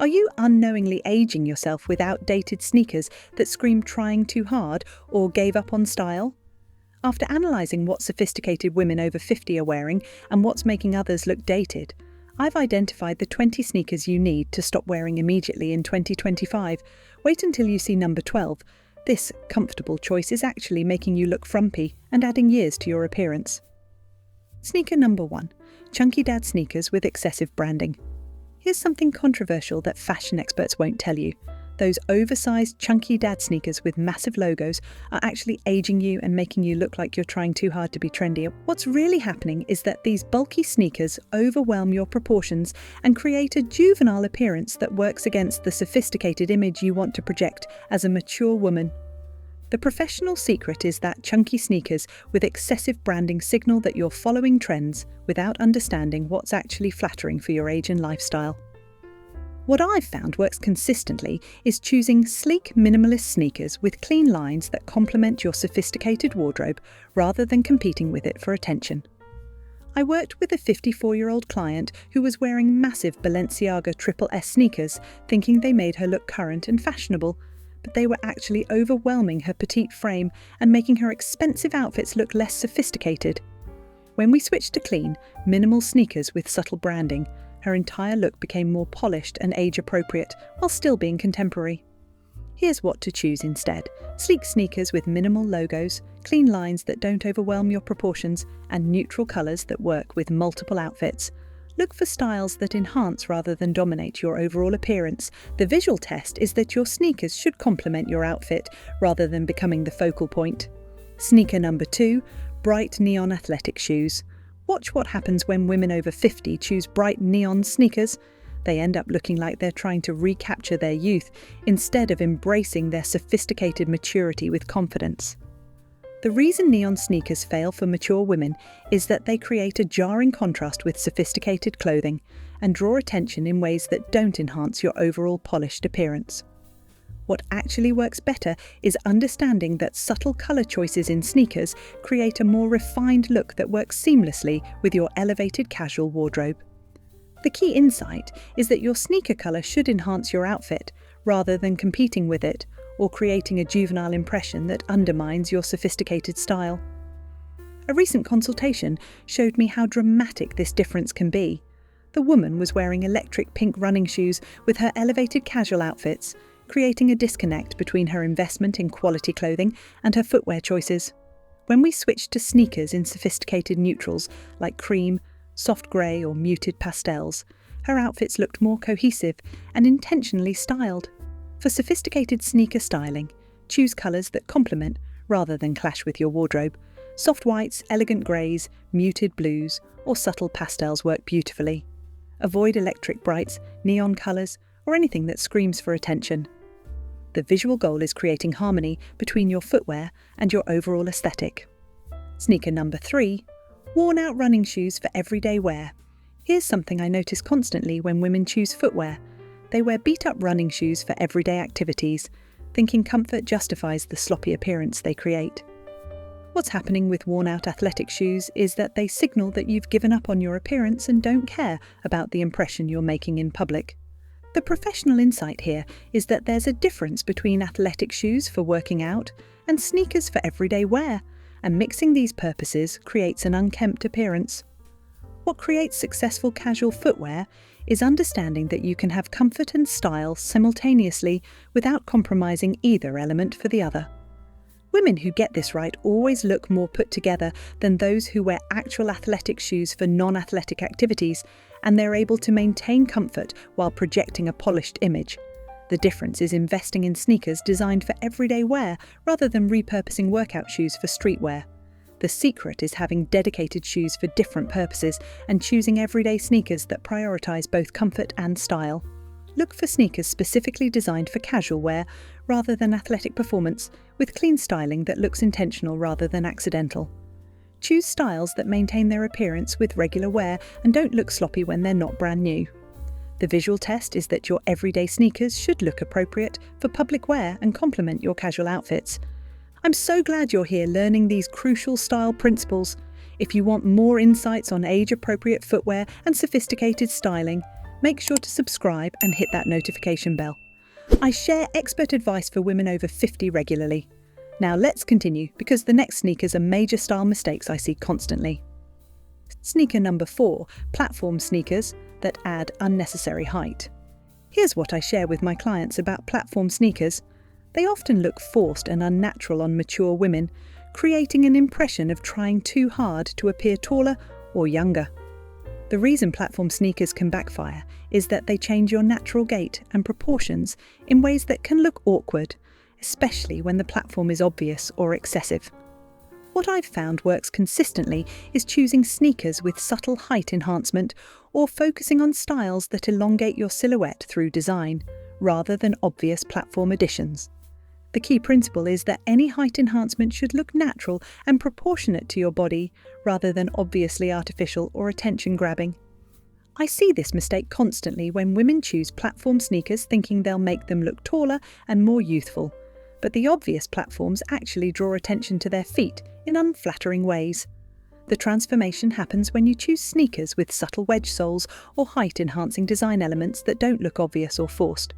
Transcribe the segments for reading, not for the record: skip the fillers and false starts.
Are you unknowingly aging yourself with outdated sneakers that scream trying too hard or gave up on style? After analysing what sophisticated women over 50 are wearing and what's making others look dated, I've identified the 20 sneakers you need to stop wearing immediately in 2025. Wait until you see number 12. This comfortable choice is actually making you look frumpy and adding years to your appearance. Sneaker number 1. Chunky dad sneakers with excessive branding. Here's something controversial that fashion experts won't tell you. Those oversized, chunky dad sneakers with massive logos are actually aging you and making you look like you're trying too hard to be trendy. What's really happening is that these bulky sneakers overwhelm your proportions and create a juvenile appearance that works against the sophisticated image you want to project as a mature woman. The professional secret is that chunky sneakers with excessive branding signal that you're following trends without understanding what's actually flattering for your age and lifestyle. What I've found works consistently is choosing sleek minimalist sneakers with clean lines that complement your sophisticated wardrobe rather than competing with it for attention. I worked with a 54-year-old client who was wearing massive Balenciaga Triple S sneakers, thinking they made her look current and fashionable, but they were actually overwhelming her petite frame and making her expensive outfits look less sophisticated. When we switched to clean, minimal sneakers with subtle branding, her entire look became more polished and age-appropriate while still being contemporary. Here's what to choose instead: sleek sneakers with minimal logos, clean lines that don't overwhelm your proportions, and neutral colours that work with multiple outfits. Look for styles that enhance rather than dominate your overall appearance. The visual test is that your sneakers should complement your outfit rather than becoming the focal point. Sneaker number 2, bright neon athletic shoes. Watch what happens when women over 50 choose bright neon sneakers. They end up looking like they're trying to recapture their youth instead of embracing their sophisticated maturity with confidence. The reason neon sneakers fail for mature women is that they create a jarring contrast with sophisticated clothing and draw attention in ways that don't enhance your overall polished appearance. What actually works better is understanding that subtle colour choices in sneakers create a more refined look that works seamlessly with your elevated casual wardrobe. The key insight is that your sneaker colour should enhance your outfit rather than competing with it or creating a juvenile impression that undermines your sophisticated style. A recent consultation showed me how dramatic this difference can be. The woman was wearing electric pink running shoes with her elevated casual outfits, creating a disconnect between her investment in quality clothing and her footwear choices. When we switched to sneakers in sophisticated neutrals like cream, soft grey or muted pastels, her outfits looked more cohesive and intentionally styled. For sophisticated sneaker styling, choose colours that complement rather than clash with your wardrobe. Soft whites, elegant greys, muted blues, or subtle pastels work beautifully. Avoid electric brights, neon colours, or anything that screams for attention. The visual goal is creating harmony between your footwear and your overall aesthetic. Sneaker number 3, worn-out running shoes for everyday wear. Here's something I notice constantly when women choose footwear. They wear beat-up running shoes for everyday activities, thinking comfort justifies the sloppy appearance they create. What's happening with worn-out athletic shoes is that they signal that you've given up on your appearance and don't care about the impression you're making in public. The professional insight here is that there's a difference between athletic shoes for working out and sneakers for everyday wear, and mixing these purposes creates an unkempt appearance. What creates successful casual footwear is understanding that you can have comfort and style simultaneously without compromising either element for the other. Women who get this right always look more put together than those who wear actual athletic shoes for non-athletic activities, and they're able to maintain comfort while projecting a polished image. The difference is investing in sneakers designed for everyday wear rather than repurposing workout shoes for streetwear. The secret is having dedicated shoes for different purposes and choosing everyday sneakers that prioritize both comfort and style. Look for sneakers specifically designed for casual wear rather than athletic performance, with clean styling that looks intentional rather than accidental. Choose styles that maintain their appearance with regular wear and don't look sloppy when they're not brand new. The visual test is that your everyday sneakers should look appropriate for public wear and complement your casual outfits. I'm so glad you're here learning these crucial style principles. If you want more insights on age-appropriate footwear and sophisticated styling, Make sure to subscribe and hit that notification bell. I share expert advice for women over 50 regularly. Now let's continue, because the next sneakers are major style mistakes I see constantly. Sneaker number 4, platform sneakers that add unnecessary height. Here's what I share with my clients about platform sneakers. They often look forced and unnatural on mature women, creating an impression of trying too hard to appear taller or younger. The reason platform sneakers can backfire is that they change your natural gait and proportions in ways that can look awkward, especially when the platform is obvious or excessive. What I've found works consistently is choosing sneakers with subtle height enhancement or focusing on styles that elongate your silhouette through design, rather than obvious platform additions. The key principle is that any height enhancement should look natural and proportionate to your body, rather than obviously artificial or attention-grabbing. I see this mistake constantly when women choose platform sneakers thinking they'll make them look taller and more youthful, but the obvious platforms actually draw attention to their feet in unflattering ways. The transformation happens when you choose sneakers with subtle wedge soles or height-enhancing design elements that don't look obvious or forced.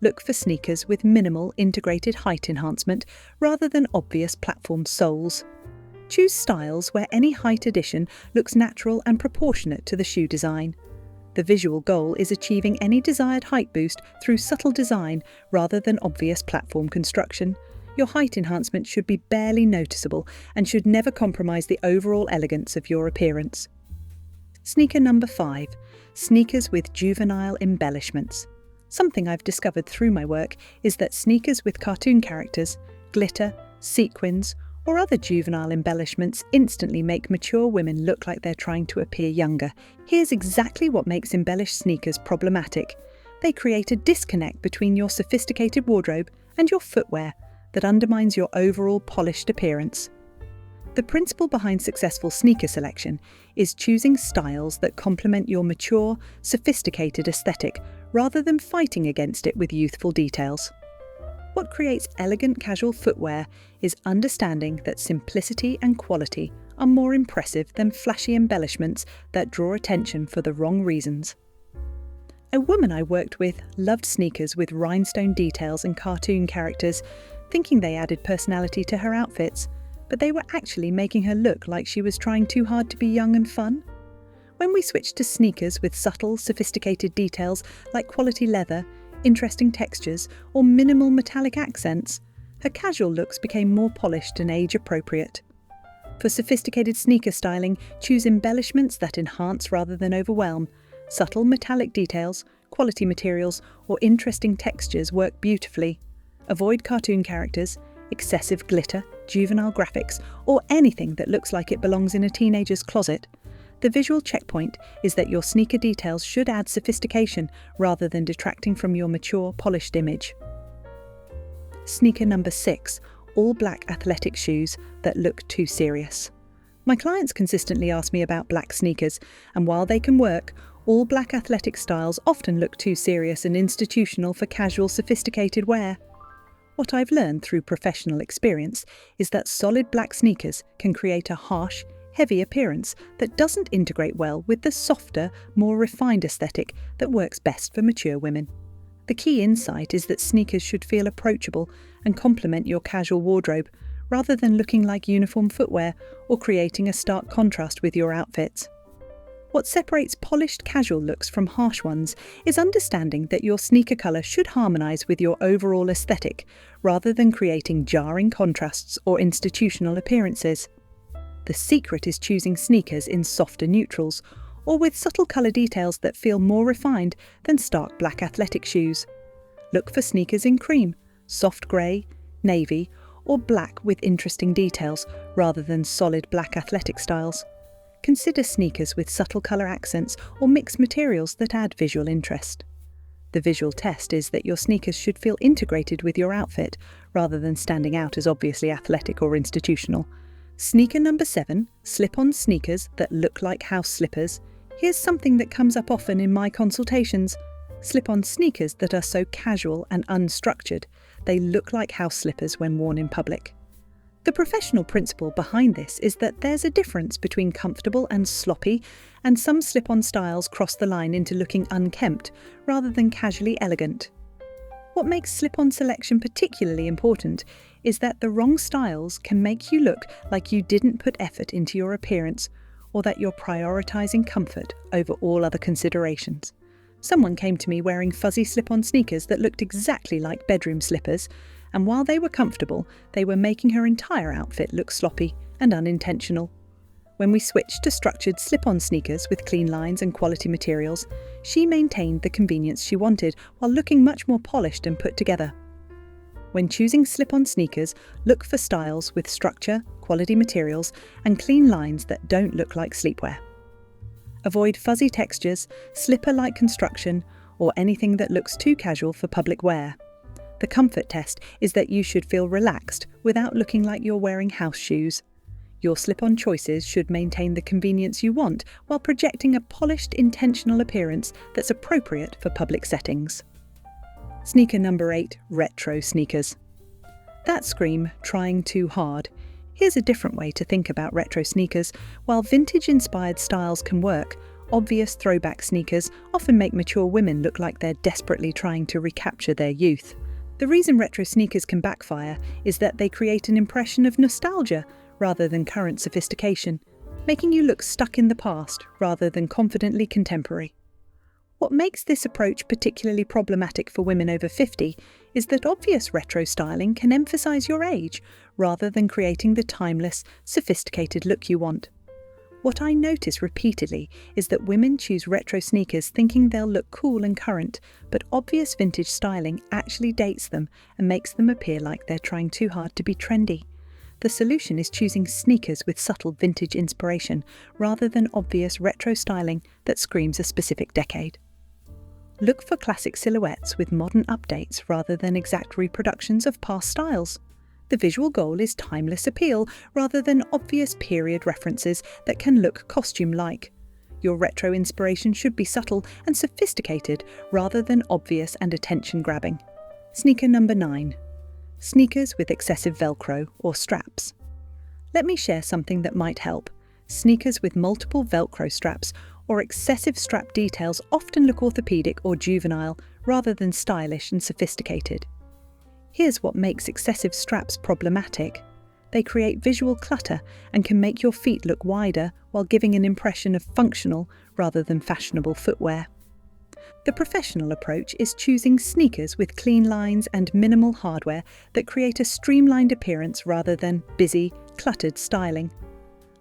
Look for sneakers with minimal integrated height enhancement rather than obvious platform soles. Choose styles where any height addition looks natural and proportionate to the shoe design. The visual goal is achieving any desired height boost through subtle design rather than obvious platform construction. Your height enhancement should be barely noticeable and should never compromise the overall elegance of your appearance. Sneaker number 5. Sneakers with juvenile embellishments. Something I've discovered through my work is that sneakers with cartoon characters, glitter, sequins, or other juvenile embellishments instantly make mature women look like they're trying to appear younger. Here's exactly what makes embellished sneakers problematic. They create a disconnect between your sophisticated wardrobe and your footwear that undermines your overall polished appearance. The principle behind successful sneaker selection is choosing styles that complement your mature, sophisticated aesthetic rather than fighting against it with youthful details. What creates elegant casual footwear is understanding that simplicity and quality are more impressive than flashy embellishments that draw attention for the wrong reasons. A woman I worked with loved sneakers with rhinestone details and cartoon characters, thinking they added personality to her outfits, but they were actually making her look like she was trying too hard to be young and fun. When we switched to sneakers with subtle, sophisticated details like quality leather, interesting textures, or minimal metallic accents, her casual looks became more polished and age-appropriate. For sophisticated sneaker styling, choose embellishments that enhance rather than overwhelm. Subtle metallic details, quality materials, or interesting textures work beautifully. Avoid cartoon characters, excessive glitter, juvenile graphics, or anything that looks like it belongs in a teenager's closet. The visual checkpoint is that your sneaker details should add sophistication rather than detracting from your mature, polished image. Sneaker number 6. All black athletic shoes that look too serious. My clients consistently ask me about black sneakers, and while they can work, all black athletic styles often look too serious and institutional for casual, sophisticated wear. What I've learned through professional experience is that solid black sneakers can create a harsh, heavy appearance that doesn't integrate well with the softer, more refined aesthetic that works best for mature women. The key insight is that sneakers should feel approachable and complement your casual wardrobe, rather than looking like uniform footwear or creating a stark contrast with your outfits. What separates polished casual looks from harsh ones is understanding that your sneaker colour should harmonise with your overall aesthetic, rather than creating jarring contrasts or institutional appearances. The secret is choosing sneakers in softer neutrals, or with subtle colour details that feel more refined than stark black athletic shoes. Look for sneakers in cream, soft grey, navy, or black with interesting details, rather than solid black athletic styles. Consider sneakers with subtle colour accents or mixed materials that add visual interest. The visual test is that your sneakers should feel integrated with your outfit, rather than standing out as obviously athletic or institutional. Sneaker number 7, slip-on sneakers that look like house slippers. Here's something that comes up often in my consultations. Slip-on sneakers that are so casual and unstructured, they look like house slippers when worn in public. The professional principle behind this is that there's a difference between comfortable and sloppy, and some slip-on styles cross the line into looking unkempt rather than casually elegant. What makes slip-on selection particularly important is that the wrong styles can make you look like you didn't put effort into your appearance, or that you're prioritizing comfort over all other considerations. Someone came to me wearing fuzzy slip-on sneakers that looked exactly like bedroom slippers, and while they were comfortable, they were making her entire outfit look sloppy and unintentional. When we switched to structured slip-on sneakers with clean lines and quality materials, she maintained the convenience she wanted while looking much more polished and put together. When choosing slip-on sneakers, look for styles with structure, quality materials, and clean lines that don't look like sleepwear. Avoid fuzzy textures, slipper-like construction, or anything that looks too casual for public wear. The comfort test is that you should feel relaxed without looking like you're wearing house shoes. Your slip-on choices should maintain the convenience you want while projecting a polished, intentional appearance that's appropriate for public settings. Sneaker number 8, retro sneakers. That scream, trying too hard. Here's a different way to think about retro sneakers. While vintage-inspired styles can work, obvious throwback sneakers often make mature women look like they're desperately trying to recapture their youth. The reason retro sneakers can backfire is that they create an impression of nostalgia rather than current sophistication, making you look stuck in the past rather than confidently contemporary. What makes this approach particularly problematic for women over 50 is that obvious retro styling can emphasize your age rather than creating the timeless, sophisticated look you want. What I notice repeatedly is that women choose retro sneakers thinking they'll look cool and current, but obvious vintage styling actually dates them and makes them appear like they're trying too hard to be trendy. The solution is choosing sneakers with subtle vintage inspiration rather than obvious retro styling that screams a specific decade. Look for classic silhouettes with modern updates rather than exact reproductions of past styles. The visual goal is timeless appeal rather than obvious period references that can look costume-like. Your retro inspiration should be subtle and sophisticated rather than obvious and attention-grabbing. Sneaker number 9. Sneakers with excessive Velcro or straps. Let me share something that might help. Sneakers with multiple Velcro straps or excessive strap details often look orthopedic or juvenile rather than stylish and sophisticated. Here's what makes excessive straps problematic. They create visual clutter and can make your feet look wider while giving an impression of functional rather than fashionable footwear. The professional approach is choosing sneakers with clean lines and minimal hardware that create a streamlined appearance rather than busy, cluttered styling.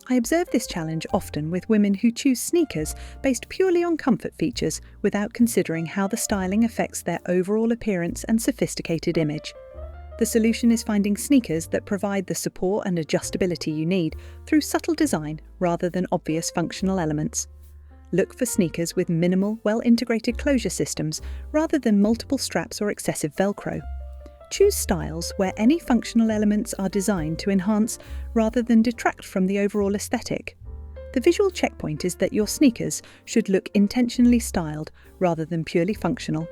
I observe this challenge often with women who choose sneakers based purely on comfort features without considering how the styling affects their overall appearance and sophisticated image. The solution is finding sneakers that provide the support and adjustability you need through subtle design rather than obvious functional elements. Look for sneakers with minimal, well-integrated closure systems rather than multiple straps or excessive Velcro. Choose styles where any functional elements are designed to enhance rather than detract from the overall aesthetic. The visual checkpoint is that your sneakers should look intentionally styled rather than purely functional.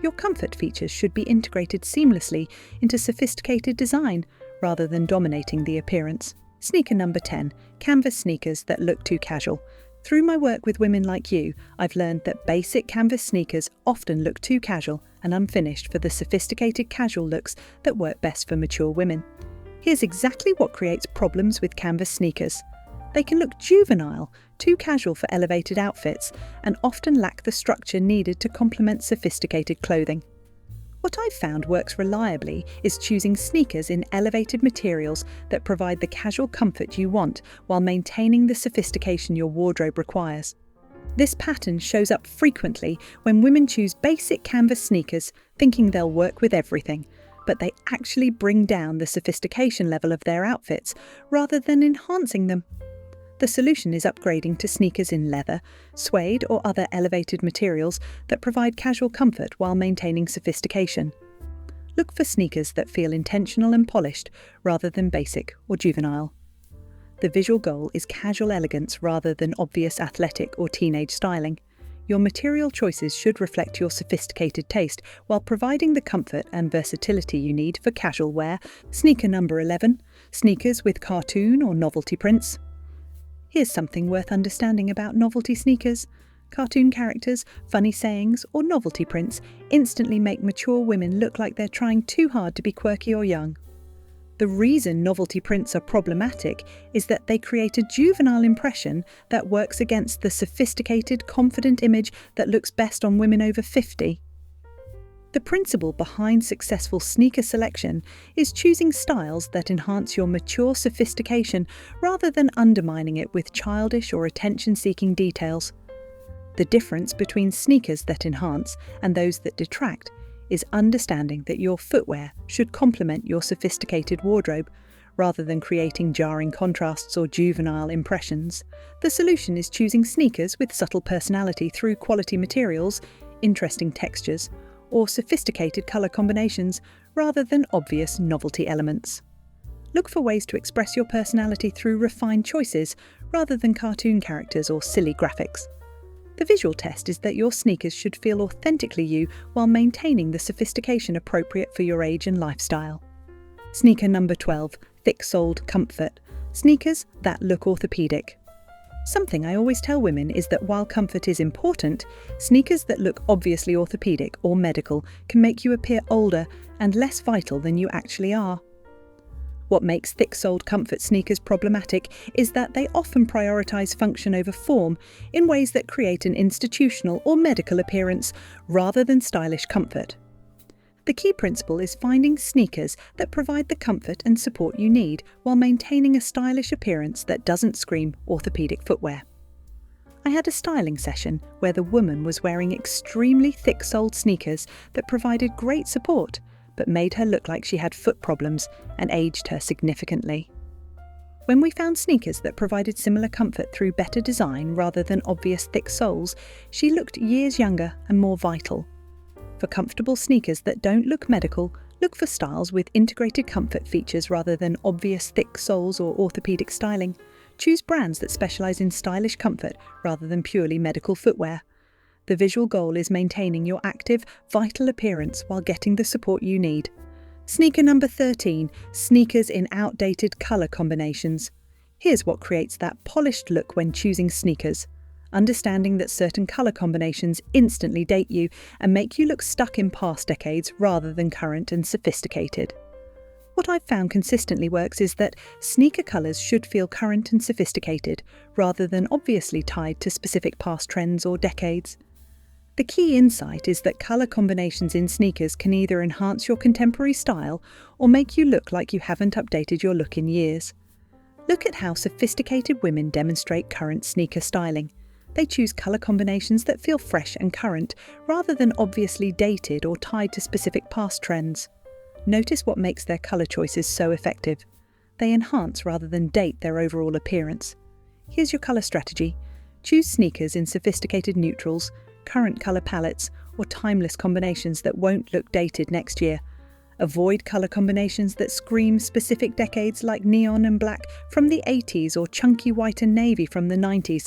Your comfort features should be integrated seamlessly into sophisticated design rather than dominating the appearance. Sneaker number 10. Canvas sneakers that look too casual. Through my work with women like you, I've learned that basic canvas sneakers often look too casual and unfinished for the sophisticated casual looks that work best for mature women. Here's exactly what creates problems with canvas sneakers. They can look juvenile, too casual for elevated outfits, and often lack the structure needed to complement sophisticated clothing. What I've found works reliably is choosing sneakers in elevated materials that provide the casual comfort you want while maintaining the sophistication your wardrobe requires. This pattern shows up frequently when women choose basic canvas sneakers thinking they'll work with everything, but they actually bring down the sophistication level of their outfits rather than enhancing them. The solution is upgrading to sneakers in leather, suede or other elevated materials that provide casual comfort while maintaining sophistication. Look for sneakers that feel intentional and polished rather than basic or juvenile. The visual goal is casual elegance rather than obvious athletic or teenage styling. Your material choices should reflect your sophisticated taste while providing the comfort and versatility you need for casual wear. Sneaker number 11. Sneakers with cartoon or novelty prints. Here's something worth understanding about novelty sneakers. Cartoon characters, funny sayings, or novelty prints instantly make mature women look like they're trying too hard to be quirky or young. The reason novelty prints are problematic is that they create a juvenile impression that works against the sophisticated, confident image that looks best on women over 50. The principle behind successful sneaker selection is choosing styles that enhance your mature sophistication rather than undermining it with childish or attention-seeking details. The difference between sneakers that enhance and those that detract is understanding that your footwear should complement your sophisticated wardrobe, rather than creating jarring contrasts or juvenile impressions. The solution is choosing sneakers with subtle personality through quality materials, interesting textures, or sophisticated colour combinations, rather than obvious novelty elements. Look for ways to express your personality through refined choices, rather than cartoon characters or silly graphics. The visual test is that your sneakers should feel authentically you while maintaining the sophistication appropriate for your age and lifestyle. Sneaker number 12, thick-soled comfort. Sneakers that look orthopedic. Something I always tell women is that while comfort is important, sneakers that look obviously orthopedic or medical can make you appear older and less vital than you actually are. What makes thick-soled comfort sneakers problematic is that they often prioritise function over form in ways that create an institutional or medical appearance rather than stylish comfort. The key principle is finding sneakers that provide the comfort and support you need while maintaining a stylish appearance that doesn't scream orthopedic footwear. I had a styling session where the woman was wearing extremely thick-soled sneakers that provided great support, but made her look like she had foot problems and aged her significantly. When we found sneakers that provided similar comfort through better design rather than obvious thick soles, she looked years younger and more vital. For comfortable sneakers that don't look medical, look for styles with integrated comfort features rather than obvious thick soles or orthopedic styling. Choose brands that specialise in stylish comfort rather than purely medical footwear. The visual goal is maintaining your active, vital appearance while getting the support you need. Sneaker number 13, sneakers in outdated colour combinations. Here's what creates that polished look when choosing sneakers. Understanding that certain colour combinations instantly date you and make you look stuck in past decades rather than current and sophisticated. What I've found consistently works is that sneaker colours should feel current and sophisticated rather than obviously tied to specific past trends or decades. The key insight is that colour combinations in sneakers can either enhance your contemporary style or make you look like you haven't updated your look in years. Look at how sophisticated women demonstrate current sneaker styling. They choose colour combinations that feel fresh and current, rather than obviously dated or tied to specific past trends. Notice what makes their colour choices so effective. They enhance rather than date their overall appearance. Here's your colour strategy. Choose sneakers in sophisticated neutrals, current colour palettes, or timeless combinations that won't look dated next year. Avoid colour combinations that scream specific decades like neon and black from the 80s or chunky white and navy from the 90s.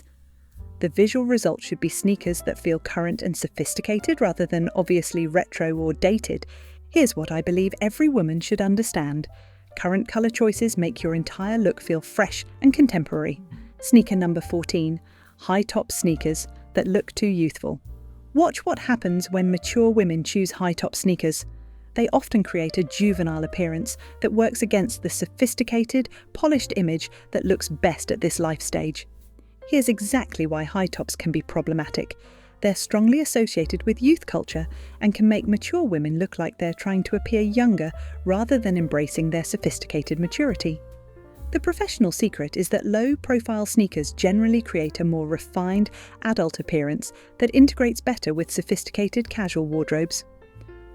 The visual result should be sneakers that feel current and sophisticated rather than obviously retro or dated. Here's what I believe every woman should understand. Current colour choices make your entire look feel fresh and contemporary. Sneaker number 14, high-top sneakers that look too youthful. Watch what happens when mature women choose high-top sneakers. They often create a juvenile appearance that works against the sophisticated, polished image that looks best at this life stage. Here's exactly why high tops can be problematic. They're strongly associated with youth culture and can make mature women look like they're trying to appear younger rather than embracing their sophisticated maturity. The professional secret is that low-profile sneakers generally create a more refined, adult appearance that integrates better with sophisticated casual wardrobes.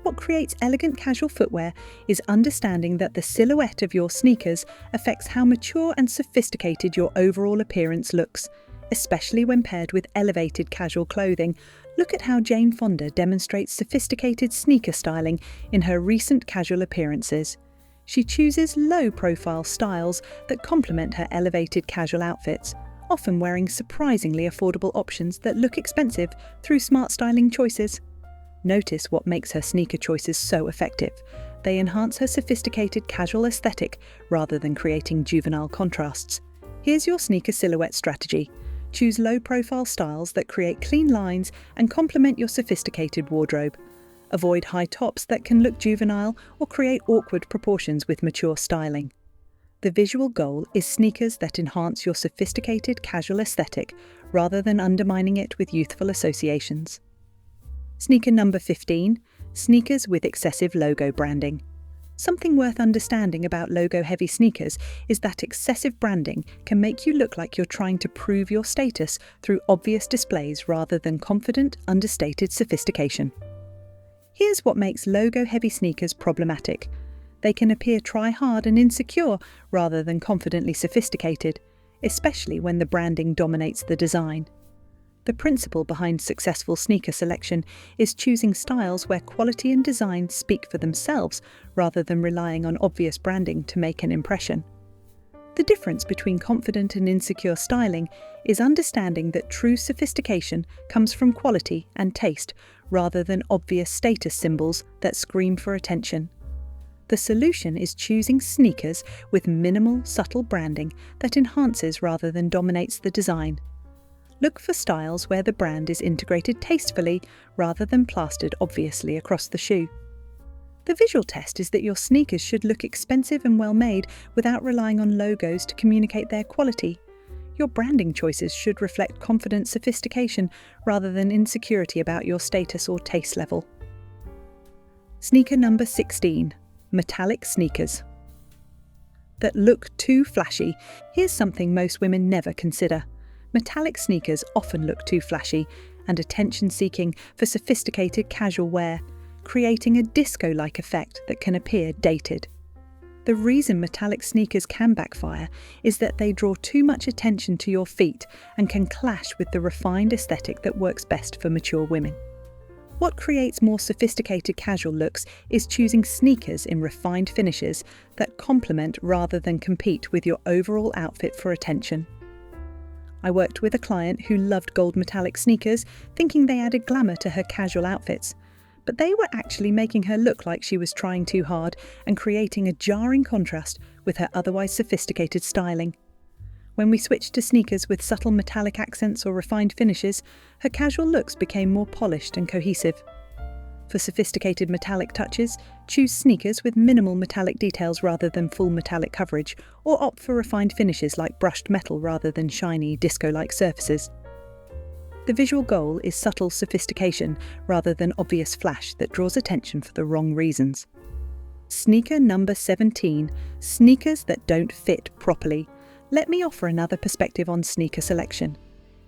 What creates elegant casual footwear is understanding that the silhouette of your sneakers affects how mature and sophisticated your overall appearance looks, especially when paired with elevated casual clothing. Look at how Jane Fonda demonstrates sophisticated sneaker styling in her recent casual appearances. She chooses low-profile styles that complement her elevated casual outfits, often wearing surprisingly affordable options that look expensive through smart styling choices. Notice what makes her sneaker choices so effective. They enhance her sophisticated casual aesthetic rather than creating juvenile contrasts. Here's your sneaker silhouette strategy. Choose low-profile styles that create clean lines and complement your sophisticated wardrobe. Avoid high tops that can look juvenile or create awkward proportions with mature styling. The visual goal is sneakers that enhance your sophisticated casual aesthetic rather than undermining it with youthful associations. Sneaker number 15. Sneakers with excessive logo branding. Something worth understanding about logo-heavy sneakers is that excessive branding can make you look like you're trying to prove your status through obvious displays rather than confident, understated sophistication. Here's what makes logo-heavy sneakers problematic. They can appear try-hard and insecure rather than confidently sophisticated, especially when the branding dominates the design. The principle behind successful sneaker selection is choosing styles where quality and design speak for themselves rather than relying on obvious branding to make an impression. The difference between confident and insecure styling is understanding that true sophistication comes from quality and taste rather than obvious status symbols that scream for attention. The solution is choosing sneakers with minimal, subtle branding that enhances rather than dominates the design. Look for styles where the brand is integrated tastefully rather than plastered obviously across the shoe. The visual test is that your sneakers should look expensive and well-made without relying on logos to communicate their quality. Your branding choices should reflect confident sophistication rather than insecurity about your status or taste level. Sneaker number 16. Metallic sneakers. That look too flashy. Here's something most women never consider. Metallic sneakers often look too flashy and attention-seeking for sophisticated casual wear, creating a disco-like effect that can appear dated. The reason metallic sneakers can backfire is that they draw too much attention to your feet and can clash with the refined aesthetic that works best for mature women. What creates more sophisticated casual looks is choosing sneakers in refined finishes that complement rather than compete with your overall outfit for attention. I worked with a client who loved gold metallic sneakers, thinking they added glamour to her casual outfits. But they were actually making her look like she was trying too hard and creating a jarring contrast with her otherwise sophisticated styling. When we switched to sneakers with subtle metallic accents or refined finishes, her casual looks became more polished and cohesive. For sophisticated metallic touches, choose sneakers with minimal metallic details rather than full metallic coverage, or opt for refined finishes like brushed metal rather than shiny, disco-like surfaces. The visual goal is subtle sophistication rather than obvious flash that draws attention for the wrong reasons. Sneaker number 17. Sneakers that don't fit properly. Let me offer another perspective on sneaker selection.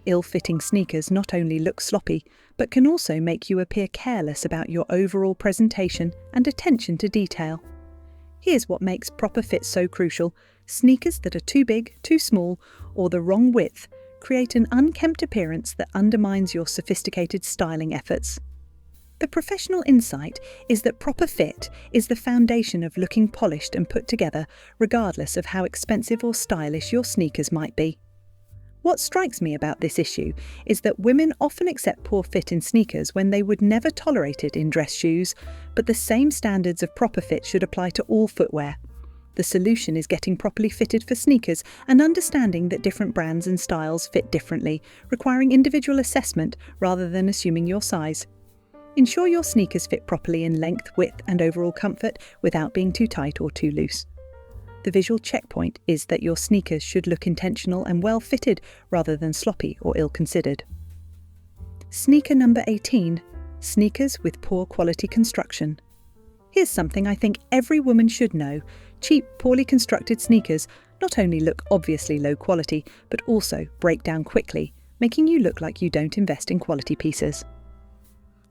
Ill-fitting sneakers not only look sloppy, but can also make you appear careless about your overall presentation and attention to detail. Here's what makes proper fit so crucial. Sneakers that are too big, too small, or the wrong width create an unkempt appearance that undermines your sophisticated styling efforts. The professional insight is that proper fit is the foundation of looking polished and put together, regardless of how expensive or stylish your sneakers might be. What strikes me about this issue is that women often accept poor fit in sneakers when they would never tolerate it in dress shoes, but the same standards of proper fit should apply to all footwear. The solution is getting properly fitted for sneakers and understanding that different brands and styles fit differently, requiring individual assessment rather than assuming your size. Ensure your sneakers fit properly in length, width, and overall comfort without being too tight or too loose. The visual checkpoint is that your sneakers should look intentional and well-fitted rather than sloppy or ill-considered. Sneaker number 18. Sneakers with poor quality construction. Here's something I think every woman should know. Cheap, poorly constructed sneakers not only look obviously low quality, but also break down quickly, making you look like you don't invest in quality pieces.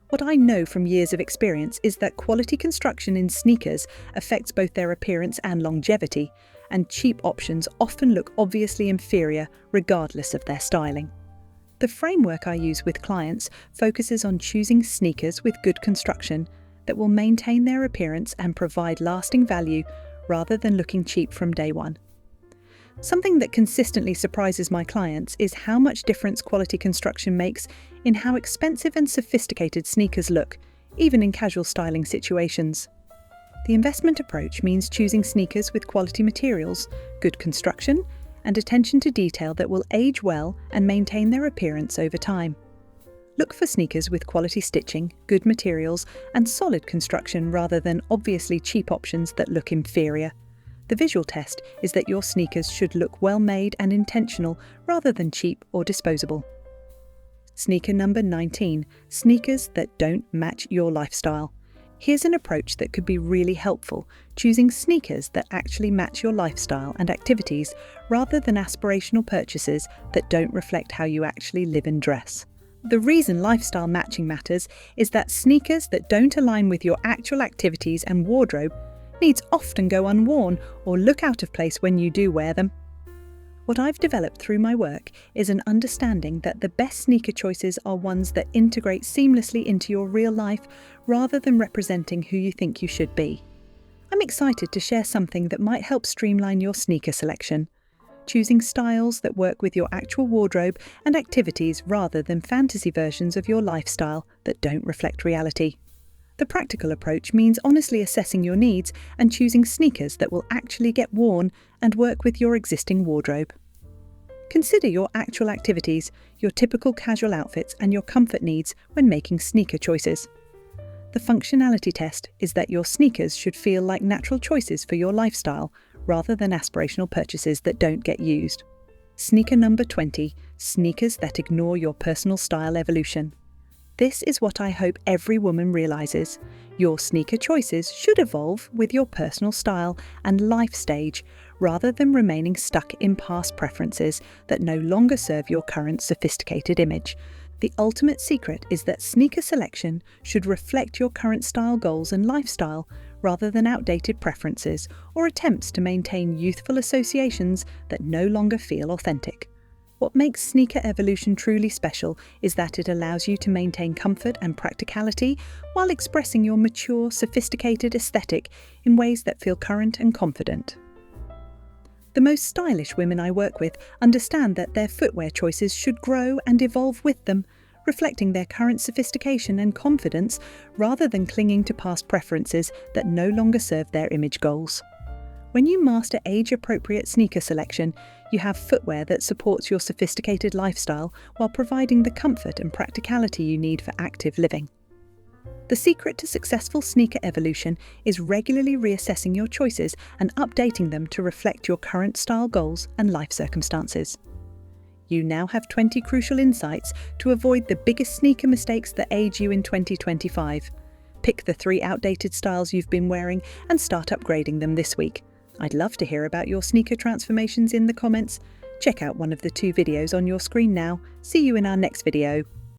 What I know from years of experience is that quality construction in sneakers affects both their appearance and longevity, and cheap options often look obviously inferior regardless of their styling. The framework I use with clients focuses on choosing sneakers with good construction that will maintain their appearance and provide lasting value rather than looking cheap from day one. Something that consistently surprises my clients is how much difference quality construction makes in how expensive and sophisticated sneakers look, even in casual styling situations. The investment approach means choosing sneakers with quality materials, good construction, and attention to detail that will age well and maintain their appearance over time. Look for sneakers with quality stitching, good materials, and solid construction rather than obviously cheap options that look inferior. The visual test is that your sneakers should look well made and intentional rather than cheap or disposable. Sneaker number 19, sneakers that don't match your lifestyle. Here's an approach that could be really helpful, choosing sneakers that actually match your lifestyle and activities rather than aspirational purchases that don't reflect how you actually live and dress. The reason lifestyle matching matters is that sneakers that don't align with your actual activities and wardrobe needs often go unworn or look out of place when you do wear them. What I've developed through my work is an understanding that the best sneaker choices are ones that integrate seamlessly into your real life rather than representing who you think you should be. I'm excited to share something that might help streamline your sneaker selection, choosing styles that work with your actual wardrobe and activities rather than fantasy versions of your lifestyle that don't reflect reality. The practical approach means honestly assessing your needs and choosing sneakers that will actually get worn and work with your existing wardrobe. Consider your actual activities, your typical casual outfits, and your comfort needs when making sneaker choices. The functionality test is that your sneakers should feel like natural choices for your lifestyle rather than aspirational purchases that don't get used. Sneaker number 20, sneakers that ignore your personal style evolution. This is what I hope every woman realizes. Your sneaker choices should evolve with your personal style and life stage, rather than remaining stuck in past preferences that no longer serve your current sophisticated image. The ultimate secret is that sneaker selection should reflect your current style goals and lifestyle, rather than outdated preferences or attempts to maintain youthful associations that no longer feel authentic. What makes sneaker evolution truly special is that it allows you to maintain comfort and practicality while expressing your mature, sophisticated aesthetic in ways that feel current and confident. The most stylish women I work with understand that their footwear choices should grow and evolve with them, reflecting their current sophistication and confidence rather than clinging to past preferences that no longer serve their image goals. When you master age-appropriate sneaker selection, you have footwear that supports your sophisticated lifestyle while providing the comfort and practicality you need for active living. The secret to successful sneaker evolution is regularly reassessing your choices and updating them to reflect your current style goals and life circumstances. You now have 20 crucial insights to avoid the biggest sneaker mistakes that age you in 2025. Pick the 3 outdated styles you've been wearing and start upgrading them this week. I'd love to hear about your sneaker transformations in the comments. Check out one of the 2 videos on your screen now. See you in our next video.